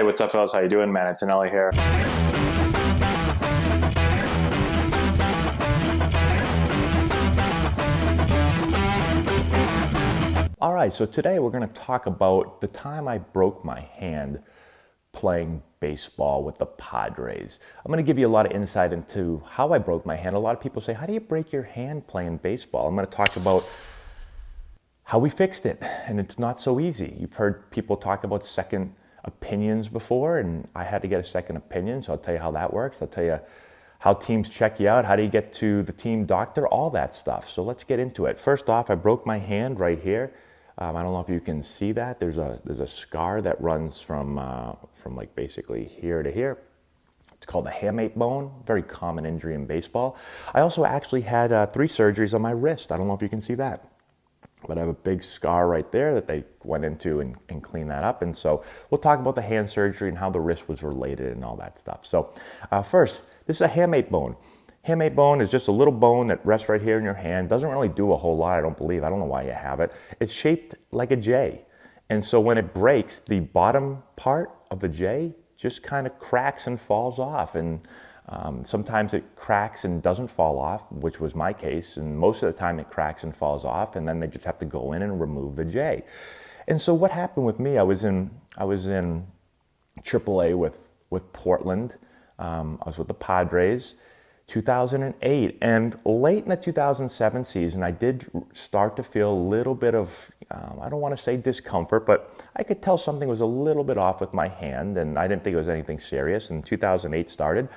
Hey, what's up, fellas? How you doing, man? Antonelli here. All right, so today we're going to talk about the time I broke my hand playing baseball with the Padres. I'm going to give you a lot of insight into how I broke my hand. A lot of people say, how do you break your hand playing baseball? I'm going to talk about how we fixed it, and it's not so easy. You've heard people talk about second opinions before, and I had to get a second opinion, so I'll tell you how that works. I'll tell you how teams check you out, how do you get to the team doctor, all that stuff. So let's get into it. First off, I broke my hand right here. I don't know if you can see that. There's a scar that runs from like basically here to here. It's called the Hamate Bone, very common injury in baseball. I also actually had 3 surgeries on my wrist. I don't know if you can see that, but I have a big scar right there that they went into and cleaned that up. And so we'll talk about the hand surgery and how the wrist was related and all that stuff. So first, this is a hamate bone. Hamate bone is just a little bone that rests right here in your hand. Doesn't really do a whole lot, I don't believe. I don't know why you have it. It's shaped like a J. And so when it breaks, the bottom part of the J just kind of cracks and falls off. And sometimes it cracks and doesn't fall off, which was my case. And most of the time it cracks and falls off. And then they just have to go in and remove the J. And so what happened with me, I was in AAA with Portland. I was with the Padres. 2008, and late in the 2007 season, I did start to feel a little bit of, I don't want to say discomfort, but I could tell something was a little bit off with my hand, and I didn't think it was anything serious. And 2008 started,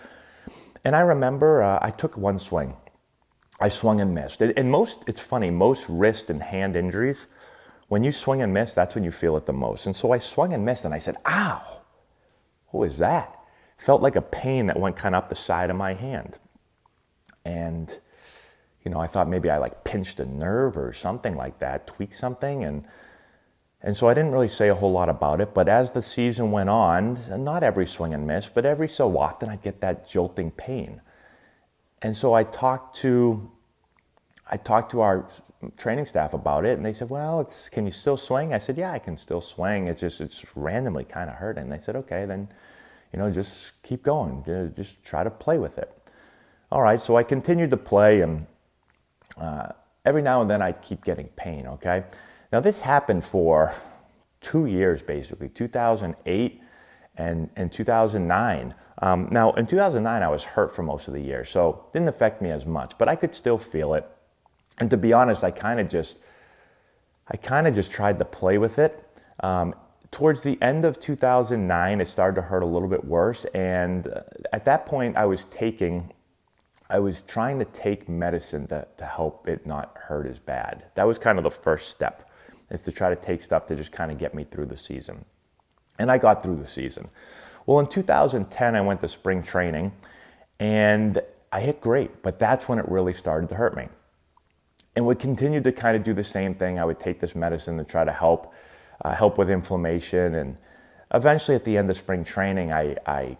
and I remember I took one swing. I swung and missed. And it's funny, most wrist and hand injuries, when you swing and miss, that's when you feel it the most. And so I swung and missed, and I said, ow, what was that? Felt like a pain that went kind of up the side of my hand. And, I thought maybe I like pinched a nerve or something like that, tweaked something. And so I didn't really say a whole lot about it. But as the season went on, not every swing and miss, but every so often I'd get that jolting pain. And so I talked to our training staff about it, and they said, well, can you still swing? I said, yeah, I can still swing. It's randomly kind of hurting. And they said, okay, then, just keep going. Just try to play with it. All right, so I continued to play, and every now and then I'd keep getting pain, okay? Now this happened for 2 years, basically, 2008 and 2009. Now in 2009 I was hurt for most of the year, so it didn't affect me as much, but I could still feel it. And to be honest, I kind of just tried to play with it. Towards the end of 2009, it started to hurt a little bit worse, and at that point I was trying to take medicine to help it not hurt as bad. That was kind of the first step, is to try to take stuff to just kind of get me through the season. And I got through the season. Well, in 2010, I went to spring training, and I hit great, but that's when it really started to hurt me. And would continue to kind of do the same thing. I would take this medicine to try to help with inflammation. And eventually at the end of spring training, I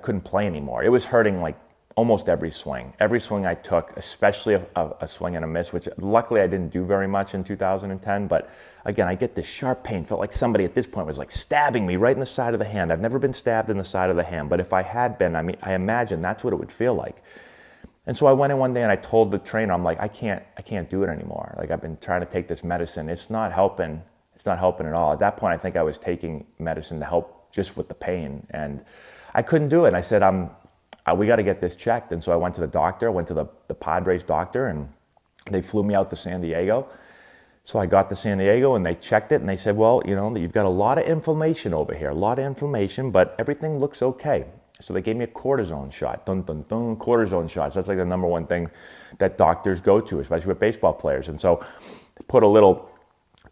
couldn't play anymore. It was hurting like almost every swing. Every swing I took, especially a swing and a miss, which luckily I didn't do very much in 2010. But again, I get this sharp pain. Felt like somebody at this point was like stabbing me right in the side of the hand. I've never been stabbed in the side of the hand, but if I had been, I imagine that's what it would feel like. And so I went in one day and I told the trainer, I'm like, I can't do it anymore. Like, I've been trying to take this medicine. It's not helping. It's not helping at all. At that point, I think I was taking medicine to help just with the pain, and I couldn't do it. And I said, we got to get this checked. And so I went to the doctor, went to the Padres doctor, and they flew me out to San Diego. So I got to San Diego and they checked it, and they said, well, you've got a lot of inflammation over here, but everything looks okay. So they gave me a cortisone shot, cortisone shots. That's like the number one thing that doctors go to, especially with baseball players. And so they put a little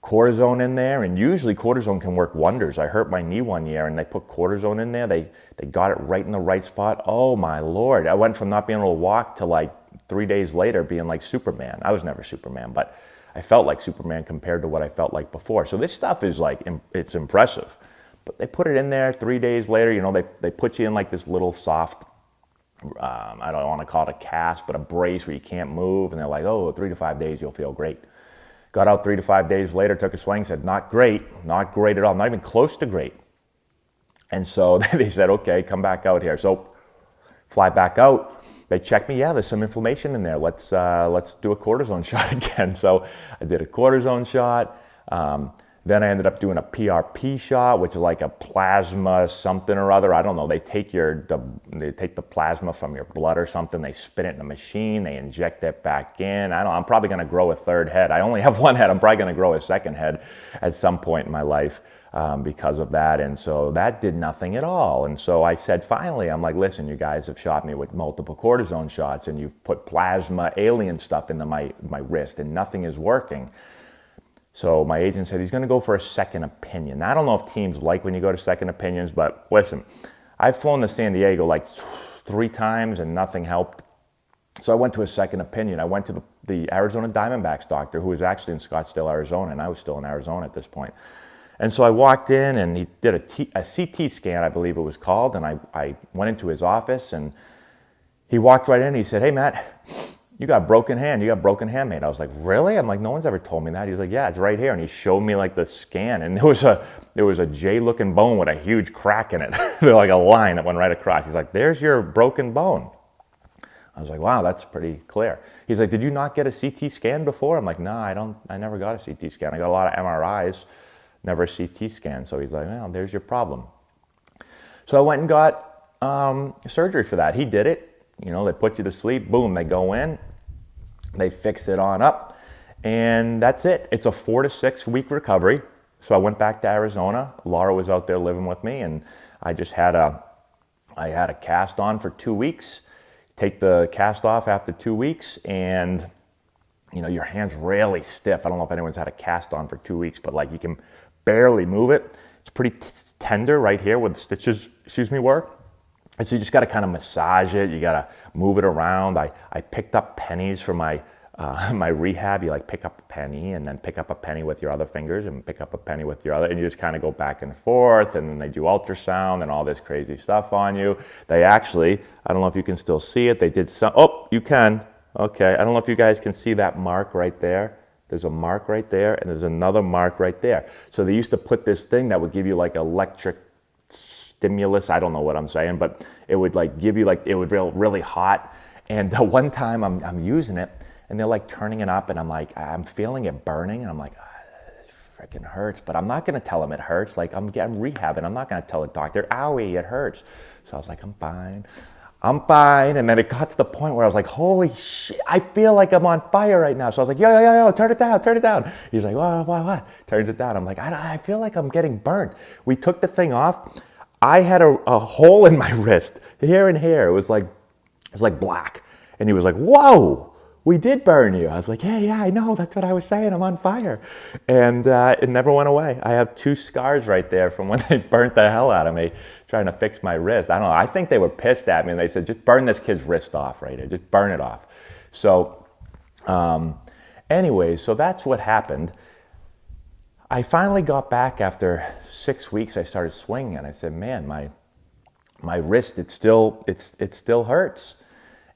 cortisone in there, and usually cortisone can work wonders. I hurt my knee one year and they put cortisone in there. They got it right in the right spot. Oh my Lord. I went from not being able to walk to like 3 days later being like Superman. I was never Superman, but I felt like Superman compared to what I felt like before. So this stuff is like, it's impressive. But they put it in there 3 days later, they put you in like this little soft, I don't want to call it a cast, but a brace where you can't move. And they're like, 3 to 5 days, you'll feel great. Got out 3 to 5 days later, took a swing, said, not great at all, not even close to great. And so they said, okay, come back out here. So fly back out. They checked me. Yeah, there's some inflammation in there. Let's do a cortisone shot again. So I did a cortisone shot. Then I ended up doing a PRP shot, which is like a plasma something or other. I don't know. They take the plasma from your blood or something. They spin it in a machine. They inject it back in. I'm probably going to grow a third head. I only have one head. I'm probably going to grow a second head at some point in my life because of that. And so that did nothing at all. And so I said, finally, I'm like, listen, you guys have shot me with multiple cortisone shots and you've put plasma alien stuff into my wrist and nothing is working. So my agent said he's going to go for a second opinion. Now, I don't know if teams like when you go to second opinions, but listen, I've flown to San Diego like 3 times and nothing helped. So I went to a second opinion. I went to the Arizona Diamondbacks doctor, who was actually in Scottsdale, Arizona, and I was still in Arizona at this point. And so I walked in and he did a CT scan, I believe it was called, and I went into his office and he walked right in and he said, hey, Matt, you got broken hand. You got broken hand, mate. I was like, really? I'm like, no one's ever told me that. He was like, yeah, it's right here. And he showed me like the scan, and there was a J-looking bone with a huge crack in it. Like a line that went right across. He's like, there's your broken bone. I was like, wow, that's pretty clear. He's like, did you not get a CT scan before? I'm like, no, I never got a CT scan. I got a lot of MRIs, never a CT scan. So he's like, well, there's your problem. So I went and got surgery for that. He did it. You know, they put you to sleep, boom, they go in, they fix it on up, and that's it. It's a 4 to 6 week recovery. So I went back to Arizona. Laura was out there living with me, and I had a cast on for 2 weeks. Take the cast off after 2 weeks, and you know, your hand's really stiff. I don't know if anyone's had a cast on for 2 weeks, but like you can barely move it. It's pretty tender right here where the stitches, were. And so you just got to kind of massage it. You got to move it around. I picked up pennies for my my rehab. You like pick up a penny and then pick up a penny with your other fingers and pick up a penny with your other, and you just kind of go back and forth. And then they do ultrasound and all this crazy stuff on you. They actually, I don't know if you can still see it. They did some. Oh, you can. Okay. I don't know if you guys can see that mark right there. There's a mark right there, and there's another mark right there. So they used to put this thing that would give you like electric stimulus, I don't know what I'm saying, but it would like give you like, it would feel really hot. And one time I'm using it and they're like turning it up and I'm like, I'm feeling it burning and I'm like, it freaking hurts, but I'm not going to tell them it hurts. Like I'm rehabbing. I'm not going to tell the doctor, owie, it hurts. So I was like, I'm fine. And then it got to the point where I was like, holy shit, I feel like I'm on fire right now. So I was like, yo, turn it down. He's like, what? Turns it down. I'm like, I feel like I'm getting burnt. We took the thing off. I had a hole in my wrist, here and here. It was like black. And he was like, whoa, we did burn you. I was like, yeah, I know. That's what I was saying. I'm on fire. And it never went away. I have 2 scars right there from when they burnt the hell out of me trying to fix my wrist. I don't know. I think they were pissed at me and they said, just burn this kid's wrist off right here. Just burn it off. So anyway, so that's what happened. I finally got back after 6 weeks. I started swinging and I said, man, my wrist, it still hurts.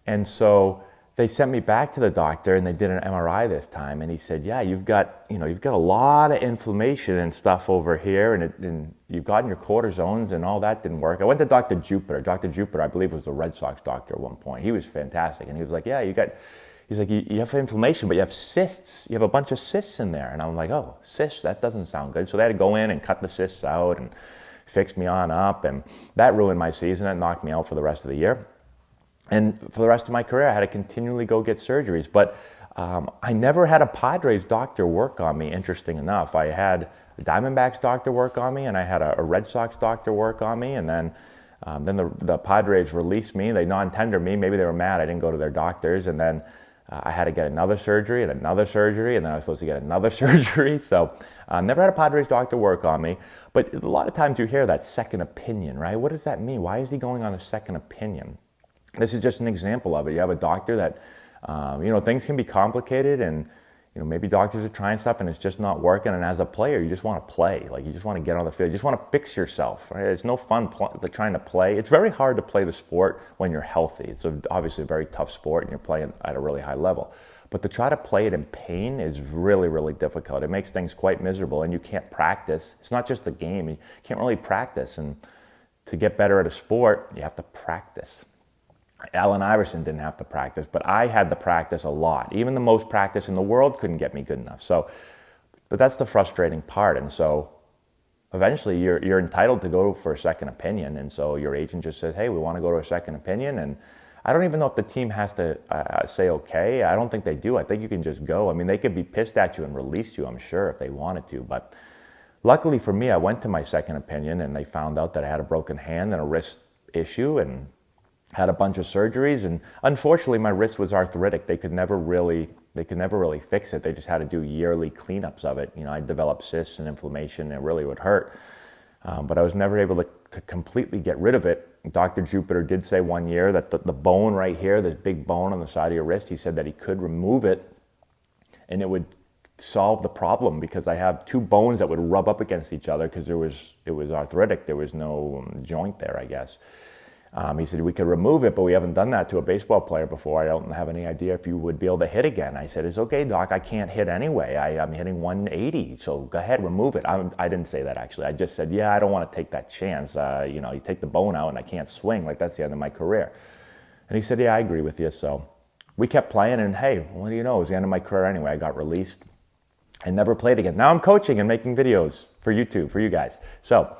And so they sent me back to the doctor and they did an MRI this time. And he said, yeah, you've got a lot of inflammation and stuff over here, and you've gotten your cortisones and all that didn't work. I went to Dr. Jupiter. Dr. Jupiter, I believe, was the Red Sox doctor at one point. He was fantastic. And he was like, yeah, he's like, you have inflammation, but you have cysts. You have a bunch of cysts in there. And I'm like, oh, cysts, that doesn't sound good. So they had to go in and cut the cysts out and fix me on up. And that ruined my season. That knocked me out for the rest of the year. And for the rest of my career, I had to continually go get surgeries. But I never had a Padres doctor work on me, interesting enough. I had a Diamondbacks doctor work on me, and I had a Red Sox doctor work on me. And then the Padres released me. They non-tendered me. Maybe they were mad I didn't go to their doctors. And then I had to get another surgery, and then I was supposed to get another surgery. So never had a Padres doctor work on me. But a lot of times you hear that second opinion, right? What does that mean? Why is he going on a second opinion? This is just an example of it. You have a doctor that, things can be complicated, and maybe doctors are trying stuff and it's just not working. And as a player, you just want to play. Like, you just want to get on the field. You just want to fix yourself, right? It's no fun trying to play. It's very hard to play the sport when you're healthy. It's obviously a very tough sport and you're playing at a really high level. But to try to play it in pain is really, really difficult. It makes things quite miserable, and you can't practice. It's not just the game. You can't really practice. And to get better at a sport, you have to practice. Allen Iverson didn't have to practice, but I had to practice a lot. Even the most practice in the world couldn't get me good enough. So, but that's the frustrating part. And so eventually you're entitled to go for a second opinion. And so your agent just says, hey, we want to go to a second opinion. And I don't even know if the team has to say okay. I don't think they do. I think you can just go. I mean, they could be pissed at you and release you, I'm sure, if they wanted to. But luckily for me, I went to my second opinion and they found out that I had a broken hand and a wrist issue and had a bunch of surgeries. And unfortunately, my wrist was arthritic. They could never really fix it. They just had to do yearly cleanups of it. You know, I developed cysts and inflammation, and it really would hurt. But I was never able to completely get rid of it. Dr. Jupiter did say one year that the bone right here, this big bone on the side of your wrist, he said that he could remove it and it would solve the problem, because I have two bones that would rub up against each other because it was arthritic. There was no joint there, I guess. He said we could remove it, but we haven't done that to a baseball player before. I don't have any idea if you would be able to hit again. I said, it's okay, doc, I can't hit anyway. I'm hitting 180, so go ahead, remove it. I didn't say that, actually. I just said, yeah, I don't want to take that chance. You know, you take the bone out and I can't swing, like that's the end of my career. And he said, yeah, I agree with you. So we kept playing, and hey, what do you know, it was the end of my career anyway. I got released and never played again. Now I'm coaching and making videos for YouTube, for you guys. So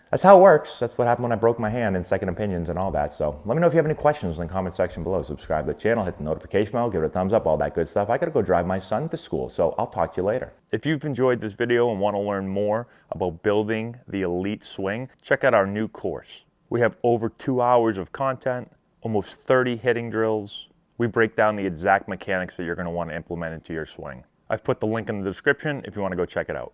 that's how it works. That's what happened when I broke my hand, and second opinions and all that. So let me know if you have any questions in the comment section below. Subscribe to the channel, hit the notification bell, give it a thumbs up, all that good stuff. I gotta go drive my son to school, so I'll talk to you later. If you've enjoyed this video and want to learn more about building the elite swing, check out our new course. We have over 2 hours of content, almost 30 hitting drills. We break down the exact mechanics that you're gonna want to implement into your swing. I've put the link in the description if you want to go check it out.